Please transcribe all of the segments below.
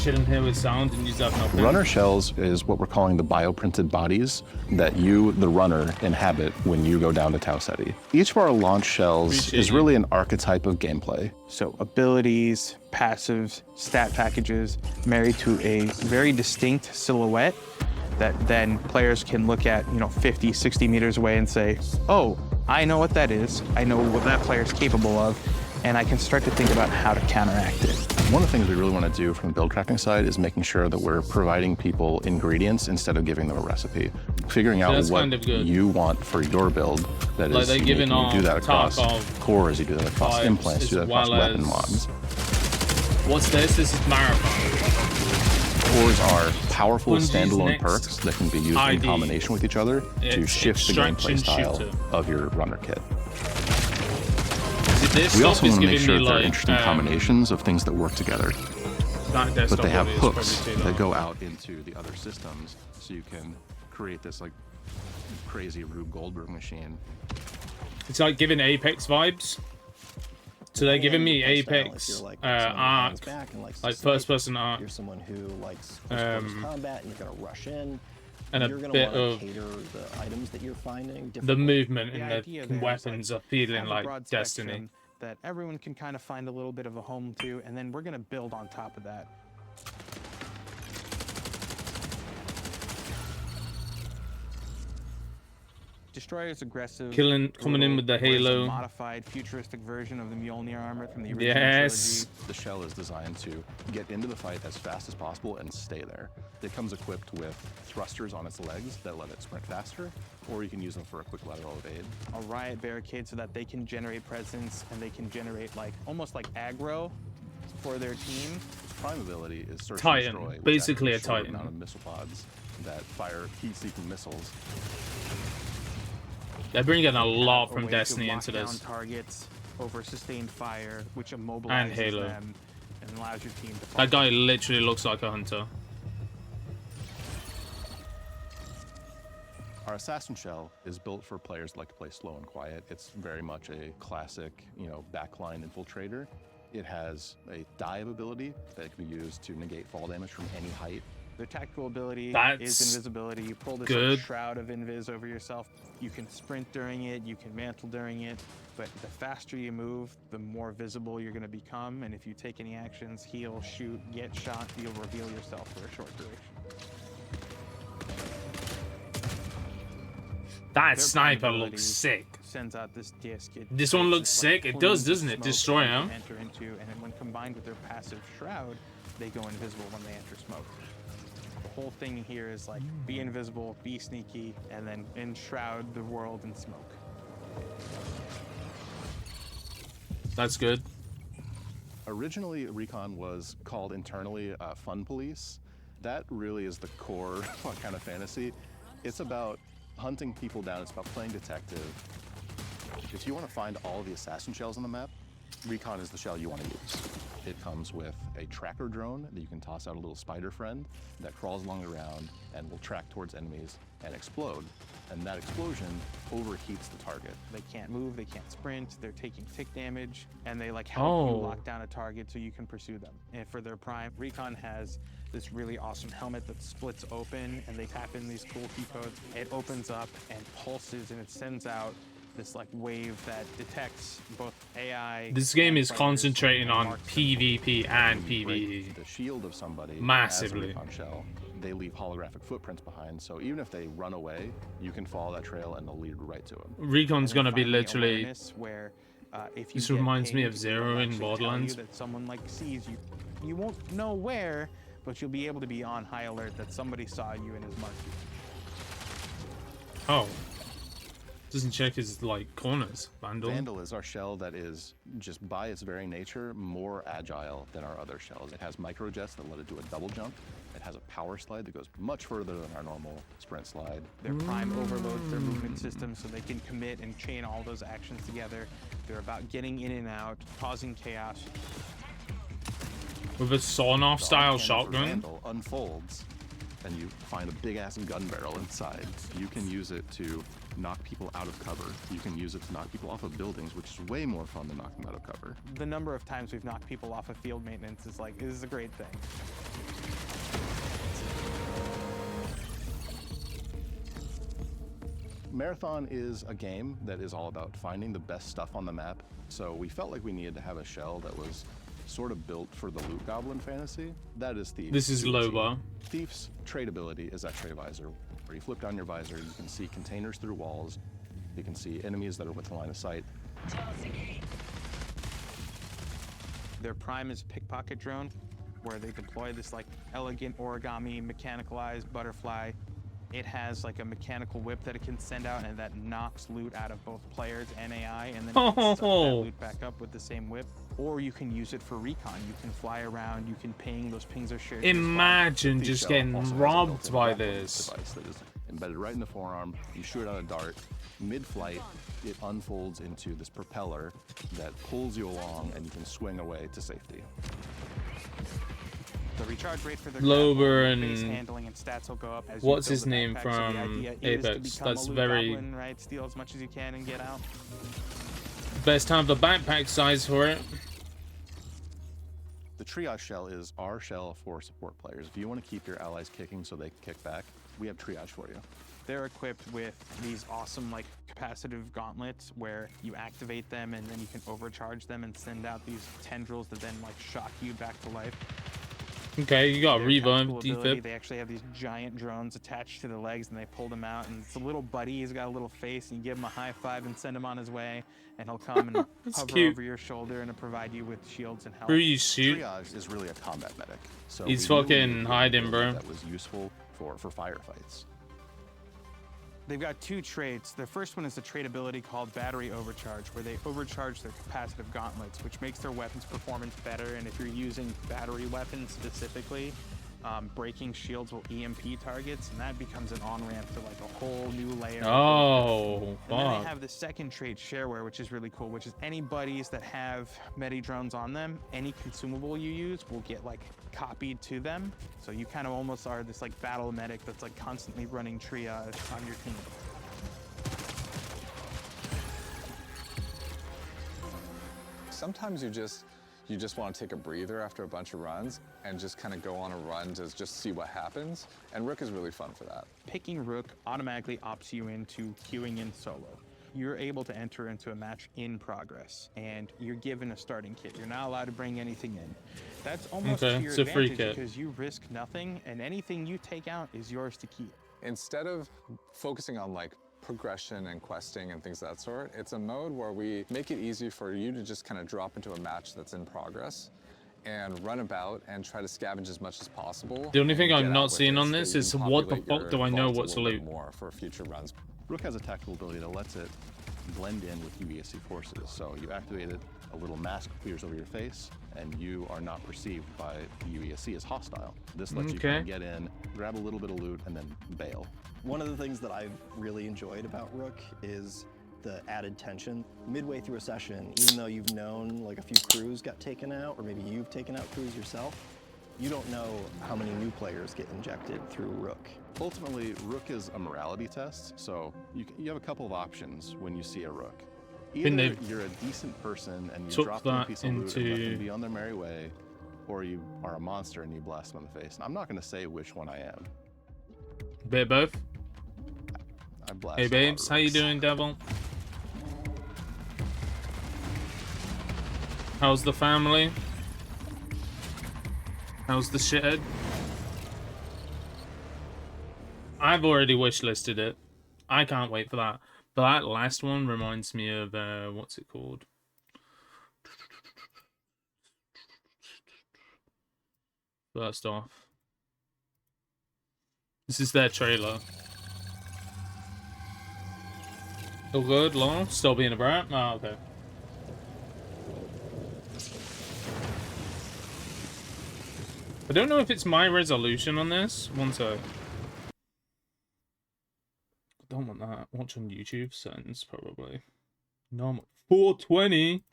chilling here with sound and you have nothing. Runner shells is what we're calling the bioprinted bodies that you, the runner, inhabit when you go down to Tau Ceti. Each of our launch shells is really an archetype of gameplay. So abilities, passives, stat packages married to a very distinct silhouette that then players can look at, 50, 60 meters away and say, oh, I know what that is. I know what that player is capable of, and I can start to think about how to counteract it. One of the things we really want to do from the build crafting side is making sure that we're providing people ingredients instead of giving them a recipe. Figuring out what you want for your build that is unique. You do that across cores, you do that across implants, you do that across weapon mods. What's this? This is Marathon. Cores are powerful standalone perks that can be used in combination with each other to shift the gameplay style of your runner kit. We also want to make sure that there are interesting combinations of things that work together. But they have hooks that go out into the other systems, so you can create this like crazy Rube Goldberg machine. It's like giving Apex vibes. So they're giving me Apex arc, like first-person arc. You're someone who likes combat, and you're gonna rush in. And a bit of the items that you're finding. The movement and the weapons are feeling like Destiny. That everyone can kind of find a little bit of a home to, and then we're gonna build on top of that. Destroyer's aggressive. Coming in with the Halo. Modified futuristic version of the Mjolnir armor from the original trilogy. The shell is designed to get into the fight as fast as possible and stay there. It comes equipped with thrusters on its legs that let it sprint faster, or you can use them for a quick lateral evade. A riot barricade so that they can generate presence and they can generate almost like aggro for their team. Prime ability is Search Titan, and Destroy, basically a Titan. Amount of missile pods that fire heat-seeking missiles. They're bringing a lot from Destiny into this. Targets over sustained fire, which immobilizes Halo. them and allows your team to. That guy literally looks like a hunter. Our assassin shell is built for players who like to play slow and quiet. It's very much a classic, backline infiltrator. It has a dive ability that can be used to negate fall damage from any height. Their tactical ability is invisibility. You pull this shroud of invis over yourself. You can sprint during it, you can mantle during it, but the faster you move, the more visible you're going to become. And if you take any actions, heal, shoot, get shot, you'll reveal yourself for a short duration. That sniper looks sick. Sends out this disc. This one looks sick. It does, doesn't it? Destroy him. Enter into, and then when combined with their passive shroud, they go invisible when they enter smoke. The whole thing here is like be invisible, be sneaky, and then enshroud the world in smoke. That's good. Originally, Recon was called internally Fun Police. That really is the core kind of fantasy. It's about hunting people down. It's about playing detective. If you want to find all the assassin shells on the map, Recon is the shell you want to use. It comes with a tracker drone that you can toss out a little spider friend that crawls along the ground and will track towards enemies and explode. And that explosion overheats the target. They can't move, they can't sprint, they're taking tick damage, and they help you lock down a target so you can pursue them. And for their prime, Recon has this really awesome helmet that splits open, and they tap in these cool key codes. It opens up and pulses, and it sends out this wave that detects both AI. This game is concentrating on PvP and PvE. The shield of somebody massively. On shell, they leave holographic footprints behind, so even if they run away, you can follow that trail and they'll lead right to them. Recon's gonna be literally. Where, if this reminds me of Zero in Borderlands. That someone sees you, you won't know where, but you'll be able to be on high alert that somebody saw you and has marked you. Oh. Doesn't check his corners. Vandal is our shell that is just by its very nature more agile than our other shells. It has microjets that let it do a double jump. It has a power slide that goes much further than our normal sprint slide. Their prime overloads their movement system so they can commit and chain all those actions together. They're about getting in and out, causing chaos. With a sawn-off style shotgun. Vandal unfolds and you find a big ass gun barrel inside. You can use it to knock people out of cover. You can use it to knock people off of buildings, which is way more fun than knocking them out of cover. The number of times we've knocked people off of field maintenance is a great thing. Marathon is a game that is all about finding the best stuff on the map, so we felt like we needed to have a shell that was sort of built for the loot goblin fantasy. That is Thieves. This is low bar. Thief's trade ability is X-ray visor, where you flip down your visor, you can see containers through walls, you can see enemies that are within line of sight. Their prime is pickpocket drone, where they deploy this like elegant origami mechanicalized butterfly. It has like a mechanical whip that it can send out, and that knocks loot out of both players and AI, and then it can suck that loot back up with the same whip. Or you can use it for recon. You can fly around, you can ping. Those pings are shared. Imagine just getting robbed by this. Device that is embedded right in the forearm. You shoot out a dart. Mid-flight, it unfolds into this propeller that pulls you along, and you can swing away to safety. The recharge rate for their Lower and base handling and stats will go up as what's you his build the name backpack. from So the idea is to Apex? become That's a loot very goblin, right? Steal as much as you can and get out. best time the backpack size for it. The triage shell is our shell for support players. If you want to keep your allies kicking so they kick back, we have triage for you. They're equipped with these awesome like capacitive gauntlets where you activate them and then you can overcharge them and send out these tendrils that then like shock you back to life. Okay, you got Their revive, tactical ability, defib. they actually have these giant drones attached to the legs, and they pull them out, and it's a little buddy. He's got a little face, and you give him a high five and send him on his way, and he'll come and hover cute. over your shoulder and provide you with shields and health. Who you shoot? Triage is really a combat medic. So He's we really fucking needed hiding, an bro. ability that was useful for firefights. They've got two traits. The first one is a trait ability called Battery Overcharge, where they overcharge their capacitive gauntlets, which makes their weapons performance better. And if you're using battery weapons specifically, breaking shields will EMP targets, and that becomes an on-ramp to like a whole new layer. Oh, And then they fuck. have the second trait, Shareware, which is really cool, which is any buddies that have medi drones on them, any consumable you use will get like copied to them. So you kind of almost are this like battle medic that's like constantly running triage on your team. Sometimes you just want to take a breather after a bunch of runs and just kind of go on a run to just see what happens. And Rook is really fun for that. Picking Rook automatically opts you into queuing in solo. You're able to enter into a match in progress, and you're given a starting kit. You're not allowed to bring anything in. That's almost Okay, to your it's a free advantage kit. because you risk nothing, and anything you take out is yours to keep. Instead of focusing on like progression and questing and things of that sort, it's a mode where we make it easy for you to just kind of drop into a match that's in progress and run about and try to scavenge as much as possible. The only thing and I'm get not out with seeing it on so this you is can what the populate fuck your do I know vault a what's little bit loot? more for future runs. Rook has a tactical ability that lets it blend in with UESC forces. So you activate it, a little mask appears over your face, and you are not perceived by the UESC as hostile. This lets you kind of get in, grab a little bit of loot, and then bail. One of the things that I've really enjoyed about Rook is the added tension. Midway through a session, even though you've known like a few crews got taken out, or maybe you've taken out crews yourself, you don't know how many new players get injected through Rook. Ultimately, Rook is a morality test, so you have a couple of options when you see a Rook. Either you're a decent person and you drop them a piece of loot and let them be on their merry way, or you are a monster and you blast them in the face. And I'm not going to say which one I am. Bit of both. I blast. Hey babes, how you doing, Devil? How's the family? How's the shithead? I've already wishlisted it. I can't wait for that. But that last one reminds me of what's it called? First off, this is their trailer. Still good, long, still being a brat. Oh, okay. I don't know if it's my resolution on this. One sec. I don't want that. Watch on YouTube settings, probably. No, I'm at 420.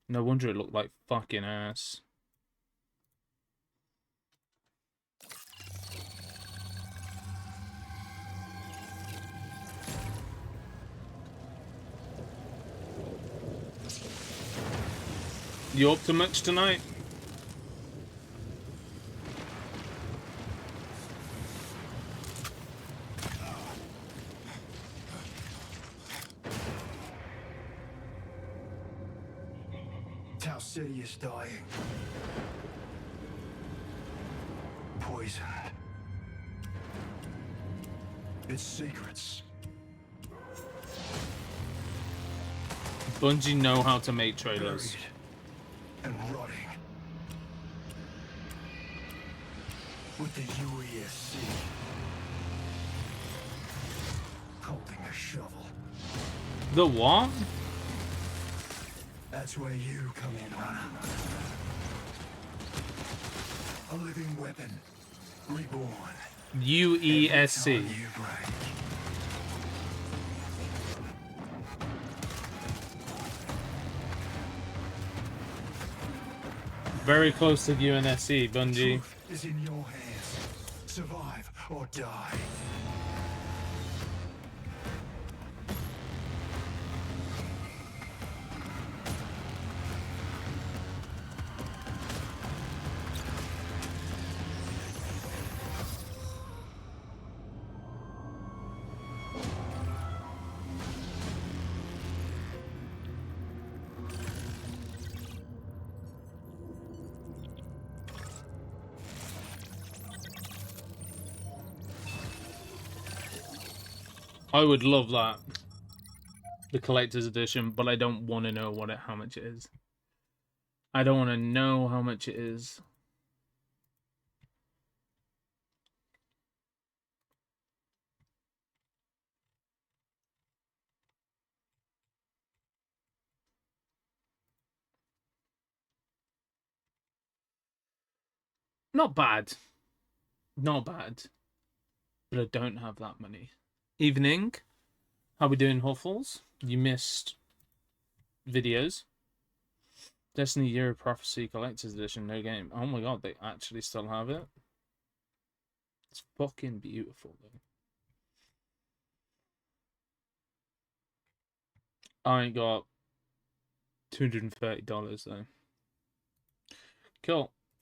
No wonder it looked like fucking ass. You up to much tonight? Our city is dying. Poisoned. Its secrets. Bungie know how to make trailers. Buried and rotting. With the UESC holding a shovel. The what? That's where you come in, Runner. A living weapon, reborn. UESC. Every time you break. Very close to UNSC, Bungie. Truth is in your hands. Survive or die. I would love that. The collector's edition, but I don't want to know how much it is. I don't want to know how much it is. Not bad. Not bad. But I don't have that money. Evening. How we doing, Huffles? You missed videos. Destiny Year of Prophecy Collector's Edition, no game. Oh my god, they actually still have it. It's fucking beautiful, though. I ain't got $230 though. Cool.